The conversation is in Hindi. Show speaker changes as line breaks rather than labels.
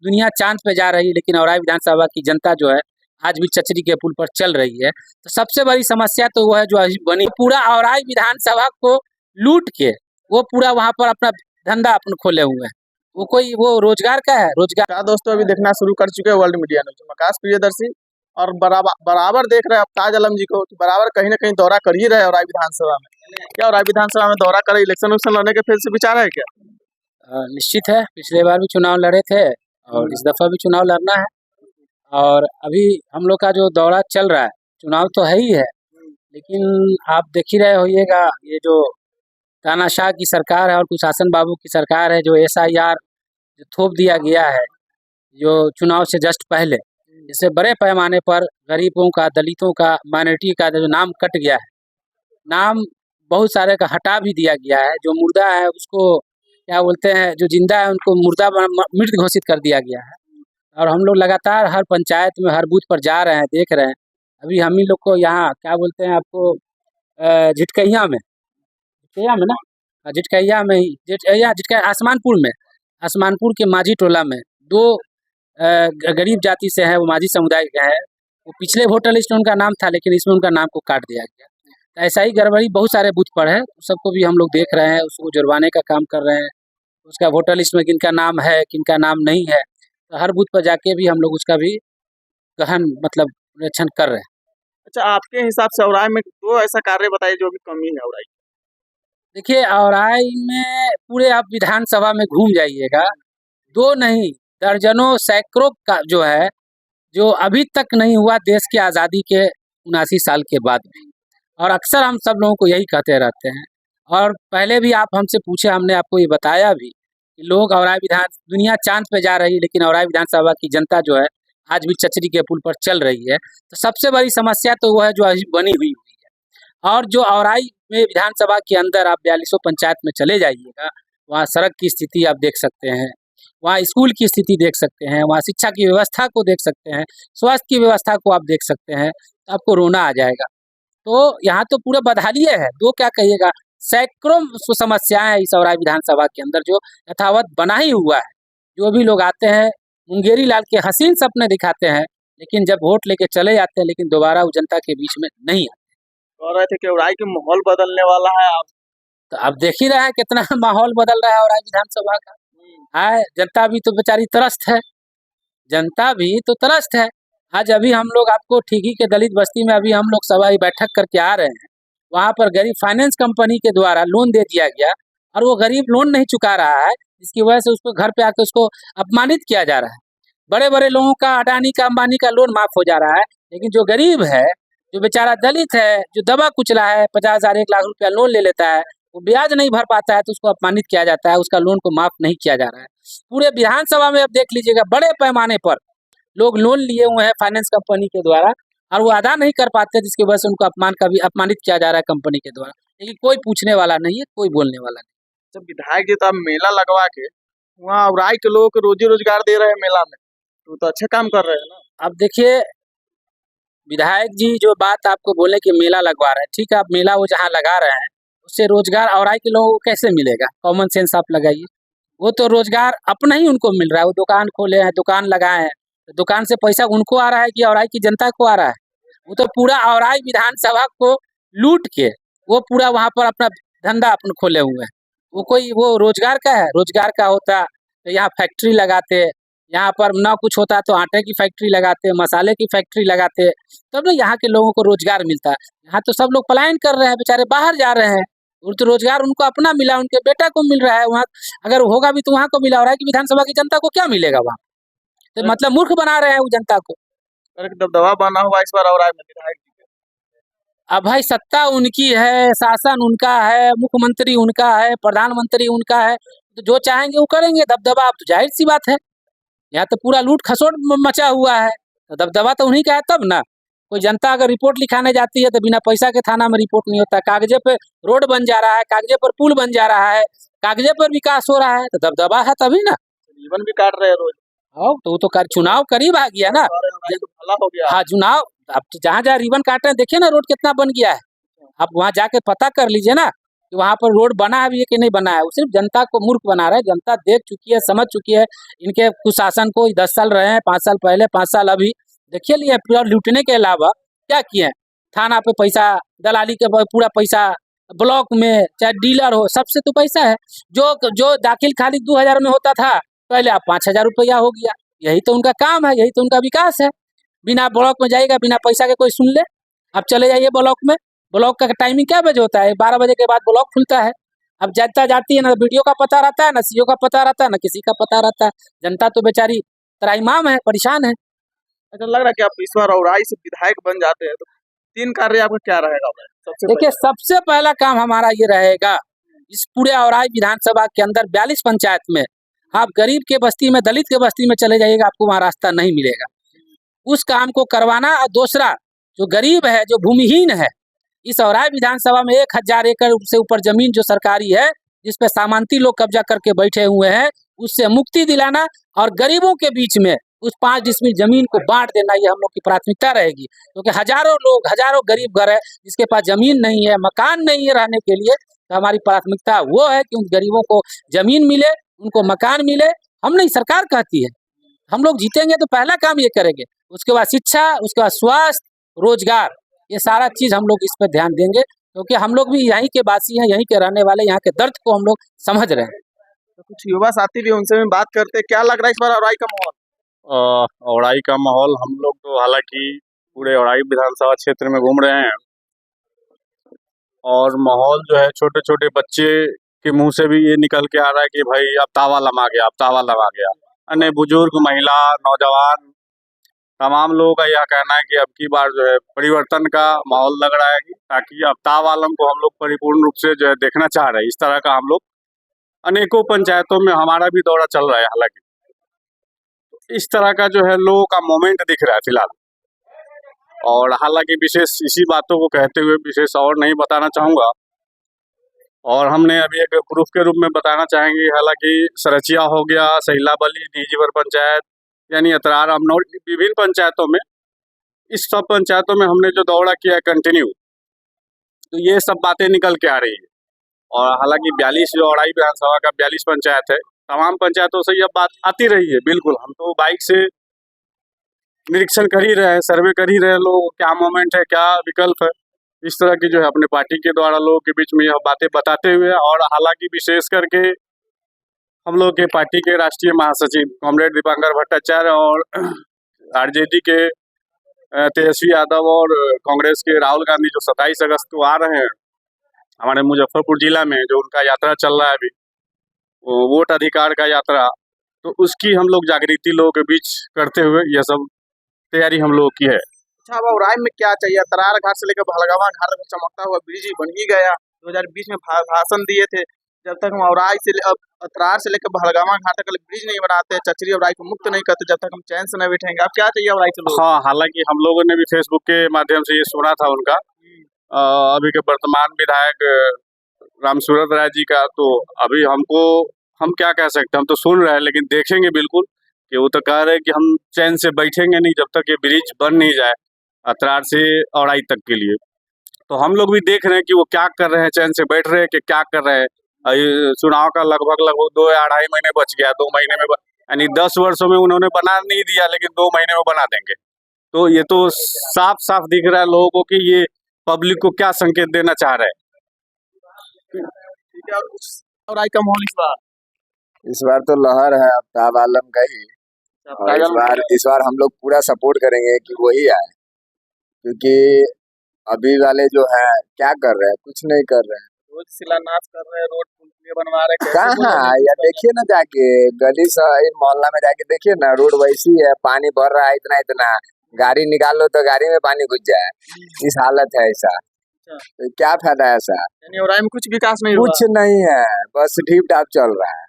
दुनिया चांद पे जा रही है, लेकिन औराई विधानसभा की जनता जो है आज भी चचरी के पुल पर चल रही है। तो सबसे बड़ी समस्या तो वो है जो अभी बनी, पूरा औराई विधानसभा को लूट के वो पूरा वहाँ पर अपना धंधा अपन खोले हुए हैं। वो रोजगार का है, रोजगार।
क्या दोस्तों, अभी देखना शुरू कर चुके हैं वर्ल्ड मीडिया न्यूज। मैं आकाश प्रियदर्शी और बराबर देख रहे हैं अफ्ताज आलम जी को, बराबर कहीं ना कहीं दौरा कर ही रहे औराई विधानसभा में। क्या औराई विधानसभा में दौरा करे, इलेक्शन उलेक्शन लड़ने के फिर से विचार है क्या?
निश्चित है, पिछले बार भी चुनाव लड़े थे और इस दफा भी चुनाव लड़ना है। और अभी हम लोग का जो दौरा चल रहा है, चुनाव तो है ही है, लेकिन आप देख ही रहे होइएगा ये जो तानाशाह की सरकार है और कुशासन बाबू की सरकार है, जो SIR जो थोप दिया गया है जो चुनाव से जस्ट पहले, इससे बड़े पैमाने पर गरीबों का, दलितों का, माइनॉरिटी का जो नाम कट गया है, नाम बहुत सारे का हटा भी दिया गया है। जो मुर्दा है उसको क्या बोलते हैं, जो जिंदा है उनको मुर्दा मृत घोषित कर दिया गया है। और हम लोग लगातार हर पंचायत में, हर बूथ पर जा रहे हैं, देख रहे हैं। अभी हम ही लोग को यहाँ क्या बोलते हैं आपको, झिटकैया में ना, झिटकैया में ही, झिटकैया आसमानपुर के माझी टोला में दो गरीब जाति से है, वो माझी समुदाय के है। वो पिछले वोटर लिस्ट में उनका नाम था, लेकिन इसमें उनका नाम को काट दिया गया। तो ऐसा ही गड़बड़ी बहुत सारे बूथ पर है, सबको भी हम लोग देख रहे हैं, उसको जुर्माने का काम कर रहे हैं। उसका वोटर लिस्ट में किनका नाम है, किनका नाम नहीं है, तो हर बूथ पर जाके भी हम लोग उसका भी गहन मतलब निरीक्षण कर रहे हैं।
अच्छा, आपके हिसाब से औराई में दो ऐसा कार्य बताइए जो अभी कमी है औराई।
देखिए, औराई में पूरे आप विधानसभा में घूम जाइएगा, दो नहीं दर्जनों सैकड़ों का जो है, जो अभी तक नहीं हुआ देश की आज़ादी के 79 साल के बाद भी। और अक्सर हम सब लोगों को यही कहते रहते हैं, और पहले भी आप हमसे पूछे, हमने आपको ये बताया भी कि लोग दुनिया चांद पे जा रही है, लेकिन औराई विधानसभा की जनता जो है आज भी चचरी के पुल पर चल रही है। तो सबसे बड़ी समस्या तो वो है जो अभी बनी हुई है। और जो औराई में विधानसभा के अंदर आप 4200 पंचायत में चले जाइएगा, वहाँ सड़क की स्थिति आप देख सकते हैं, वहाँ स्कूल की स्थिति देख सकते हैं, वहाँ शिक्षा की व्यवस्था को देख सकते हैं, स्वास्थ्य की व्यवस्था को आप देख सकते हैं, तो आपको रोना आ जाएगा। तो यहाँ तो पूरा बदहालिए है, दो क्या कहिएगा, सैकड़ों समस्याएं हैं इस औराई विधानसभा के अंदर जो यथावत बना ही हुआ है। जो भी लोग आते हैं मुंगेरी लाल के हसीन सपने दिखाते हैं, लेकिन जब वोट लेके चले जाते हैं, लेकिन दोबारा वो जनता के बीच में नहीं आते।
कह रहे थे कि औराई के माहौल बदलने वाला है आप,
तो अब देख ही रहे हैं कितना माहौल बदल रहा है औराई विधानसभा का। है जनता भी तो बेचारी त्रस्त है, जनता भी तो त्रस्त है। आज अभी हम लोग आपको ठीकी के दलित बस्ती में अभी हम लोग सभा बैठक करके आ रहे हैं, वहाँ पर गरीब फाइनेंस कंपनी के द्वारा लोन दे दिया गया और वो गरीब लोन नहीं चुका रहा है, जिसकी वजह से उसको घर पे आकर उसको अपमानित किया जा रहा है। बड़े बड़े लोगों का, अडानी का, अंबानी का लोन माफ हो जा रहा है, लेकिन जो गरीब है, जो बेचारा दलित है, जो दबा कुचला है, 50,000 1 लाख रुपया लोन ले लेता है, वो ब्याज नहीं भर पाता है तो उसको अपमानित किया जाता है, उसका लोन को माफ नहीं किया जा रहा है। पूरे विधानसभा में अब देख लीजिएगा, बड़े पैमाने पर लोग लोन लिए हुए हैं फाइनेंस कंपनी के द्वारा और वो अदा नहीं कर पाते, जिसकी वजह से उनको अपमानित किया जा रहा है कंपनी के द्वारा, लेकिन कोई पूछने वाला नहीं है, कोई बोलने वाला नहीं।
जब विधायक जी तो आप मेला लगवा के वहाँ औराई के लोगों को रोजी रोजगार दे रहे हैं मेला में, तो अच्छे काम कर रहे हैं ना।
अब देखिए, विधायक जी जो बात आपको बोले कि मेला लगवा रहे हैं, ठीक है, आप मेला वो जहाँ लगा रहे हैं उससे रोजगार औराई के लोगों को कैसे मिलेगा? कॉमन सेंस आप लगाइए। वो तो रोजगार अपना ही उनको मिल रहा है, वो दुकान खोले हैं, दुकान लगाए हैं, तो दुकान से पैसा उनको आ रहा है कि औराई की जनता को आ रहा है? वो तो पूरा औराई विधानसभा को लूट के वो पूरा वहाँ पर अपना धंधा अपन खोले हुए हैं। वो रोजगार का है? रोजगार का होता तो यहाँ फैक्ट्री लगाते, यहाँ पर ना कुछ होता तो आटे की फैक्ट्री लगाते, मसाले की फैक्ट्री लगाते, तब ना यहाँ के लोगों को रोजगार मिलता है। यहाँ तो सब लोग पलायन कर रहे हैं, बेचारे बाहर जा रहे हैं, तो रोजगार उनको अपना मिला, उनके बेटा को मिल रहा है, वहाँ अगर होगा भी तो वहाँ को मिला। और विधानसभा की जनता को क्या मिलेगा वहाँ? तो मतलब मूर्ख बना रहे हैं वो जनता को।
दबदबा बना हुआ इस बार औराई में विधायक जी का।
अब भाई सत्ता उनकी है, शासन उनका है, मुख्यमंत्री उनका है, प्रधानमंत्री उनका है, तो जो चाहेंगे वो करेंगे। दबदबा अब तो जाहिर सी बात है, यहाँ तो पूरा लूट खसोट मचा हुआ है, तो दबदबा तो उन्हीं का है तब ना। कोई जनता अगर रिपोर्ट लिखाने जाती है तो बिना पैसा के थाना में रिपोर्ट नहीं होता, कागजे पे रोड बन जा रहा है, कागजे पर पुल बन जा रहा है, कागजे पर विकास हो रहा है, तो दबदबा है तभी ना।
जीवन भी काट रहे हैं रोज।
तो वो तो चुनाव करीब आ गया ना।
भला हो गया।
हाँ, चुनाव अब तो जहाँ जहाँ रिबन काट रहे हैं, देखिए ना रोड कितना बन गया है। आप वहाँ जाके पता कर लीजिए ना, कि वहाँ पर रोड बना है कि नहीं बना है। वो सिर्फ जनता को मूर्ख बना रहा है। जनता देख चुकी है, समझ चुकी है इनके कुशासन को। 10 साल रहे हैं, 5 साल पहले, 5 साल अभी। देखिए लिए पूरा लूटने के अलावा क्या किए हैं। थाना पे पैसा, दलाली के पूरा पैसा, ब्लॉक में चाहे डीलर हो, सबसे तो पैसा है। जो दाखिल खाली 2000 में होता था, पहले अब 5000 रुपया हो गया। यही तो उनका काम है, यही तो उनका विकास है। बिना ब्लॉक में जाएगा, बिना पैसा के कोई सुन ले। अब चले जाइए ब्लॉक में, ब्लॉक का टाइमिंग क्या बजे होता है? 12 बजे के बाद ब्लॉक खुलता है। अब जनता जाती है ना, वीडियो का पता रहता है ना, सीओ का पता रहता है ना, किसी का पता रहता है। जनता तो बेचारी त्राहिमाम है, परेशान है।
अच्छा, लग रहा है कि आप इस बार औराई से विधायक बन जाते हैं तो 3 कार्य आपका क्या रहेगा? सबसे
देखिए, सबसे पहला काम हमारा ये रहेगा, इस पूरे औराई विधानसभा के अंदर 42 पंचायत में आप गरीब के बस्ती में, दलित के बस्ती में चले जाइएगा, आपको वहाँ रास्ता नहीं मिलेगा। उस काम को करवाना। और दूसरा, जो गरीब है, जो भूमिहीन है, इस औराई विधानसभा में 1000 एकड़ से ऊपर जमीन जो सरकारी है, जिस पे सामंती लोग कब्जा करके बैठे हुए हैं, उससे मुक्ति दिलाना और गरीबों के बीच में उस 5 डिसमिल जमीन को बांट देना, ये हम लोग की प्राथमिकता रहेगी। क्योंकि हजारों लोग, हजारों गरीब घर है जिसके पास जमीन नहीं है, मकान नहीं है रहने के लिए। तो हमारी प्राथमिकता वो है कि उन गरीबों को जमीन मिले, उनको मकान मिले। हम नहीं, सरकार कहती है। हम लोग जीतेंगे तो पहला काम ये करेंगे, उसके बाद शिक्षा, उसके बाद स्वास्थ्य, रोजगार, ये सारा चीज हम लोग इस पर ध्यान देंगे। क्योंकि हम लोग भी यहीं के वासी हैं, यहीं के रहने वाले, यहाँ के दर्द को हम लोग समझ रहे हैं।
तो कुछ युवा साथी भी, उनसे भी बात करते हैं। क्या लग रहा है इस बार औराई का माहौल?
औराई का माहौल, हम लोग तो हालांकि पूरे औराई विधानसभा क्षेत्र में घूम रहे हैं और माहौल जो है, छोटे छोटे बच्चे के मुंह से भी ये निकल के आ रहा है कि भाई अब तावा लमा गया, अब तावा लमा गया। अन्य बुजुर्ग, महिला, नौजवान, तमाम लोगों का यह कहना है कि अब की बार जो है परिवर्तन का माहौल लग रहा है, ताकि अब तावा आलम को हम लोग परिपूर्ण रूप से जो है देखना चाह रहे हैं। इस तरह का हम लोग अनेकों पंचायतों में हमारा भी दौरा चल रहा है। हालांकि इस तरह का जो है लोगों का मोमेंट दिख रहा है फिलहाल। और हालांकि विशेष इसी बातों को कहते हुए विशेष और नहीं बताना चाहूँगा। और हमने अभी एक प्रूफ के रूप में बताना चाहेंगे, हालांकि सरचिया हो गया, सहिलाबली, निजीवर पंचायत, यानी अतरार, अमनौर, विभिन्न पंचायतों में, इस सब पंचायतों में हमने जो दौरा किया है कंटिन्यू, तो ये सब बातें निकल के आ रही है। और हालांकि 42 जो औराई विधानसभा का 42 पंचायत है, तमाम पंचायतों से यह बात आती रही है। बिल्कुल, हम तो बाइक से निरीक्षण कर ही रहे हैं, सर्वे कर ही रहे हैं, लोग क्या मोमेंट है, क्या विकल्प है, इस तरह की जो है अपने पार्टी के द्वारा लोगों के बीच में यह बातें बताते हुए। और हालांकि विशेष करके हम लोग के पार्टी के राष्ट्रीय महासचिव कॉमरेड दीपांकर भट्टाचार्य और आरजेडी के तेजस्वी यादव और कांग्रेस के राहुल गांधी जो 27 अगस्त को आ रहे हैं हमारे मुजफ्फरपुर जिला में, जो उनका यात्रा चल रहा है अभी, वोट अधिकार का यात्रा, तो उसकी हम लोग जागृति लोगों के बीच करते हुए यह सब तैयारी हम लोगों की है।
अच्छा, अब औराई में क्या चाहिए? तरार घाट से लेकर भड़गावा घाट तक चमकता हुआ ब्रिज बन ही गया। 2020 में भाषण दिए थे, जब तक हम औराई से तरार से लेकर भड़गावा घाट तक ब्रिज नहीं बनाते, चचरी औराई को मुक्त नहीं करते, जब तक हम चैन से नहीं बैठेंगे। अब क्या चाहिए औराई से लोग?
हाँ, हालांकि हम लोगों ने भी फेसबुक के माध्यम से ये सुना था उनका, अभी के वर्तमान विधायक रामसूरत राय जी का। तो अभी हम क्या कह सकते हैं, हम तो सुन रहे हैं, लेकिन देखेंगे बिल्कुल कि वो तो कह रहे हैं कि हम चैन से बैठेंगे नहीं जब तक ये ब्रिज बन नहीं जाए अतरार से औराई तक के लिए। तो हम लोग भी देख रहे हैं कि वो क्या कर रहे हैं, चैन से बैठ रहे हैं कि क्या कर रहे हैं। चुनाव का लगभग 2 या 2.5 महीने बच गया, 2 महीने में, यानी 10 वर्षों में उन्होंने बना नहीं दिया, लेकिन 2 महीने में बना देंगे। तो ये तो साफ साफ दिख रहा है लोगों को कि ये पब्लिक को क्या संकेत देना चाह रहे हैं।
ठीक है, औराई का माहौल
इस बार तो लहर है आफ्ताब आलम का ही। और इस बार हम लोग पूरा सपोर्ट करेंगे कि वही आए, क्योंकि अभी वाले जो है क्या कर रहे हैं, कुछ नहीं कर रहे हैं।
रोज शिलान्यास कर रहे हैं, रोड पुल बनवा रहे हैं।
कहाँ या देखिए ना, जाके गली से मोहल्ला में जाके देखिए ना, रोड वैसी है, पानी भर रहा है इतना इतना, गाड़ी निकाल लो तो गाड़ी में पानी घुस जाए, इस हालत है ऐसा। तो क्या फायदा है ऐसा?
यानी औराई में कुछ विकास नहीं,
कुछ नहीं है, बस ढीप ढाप चल रहा है।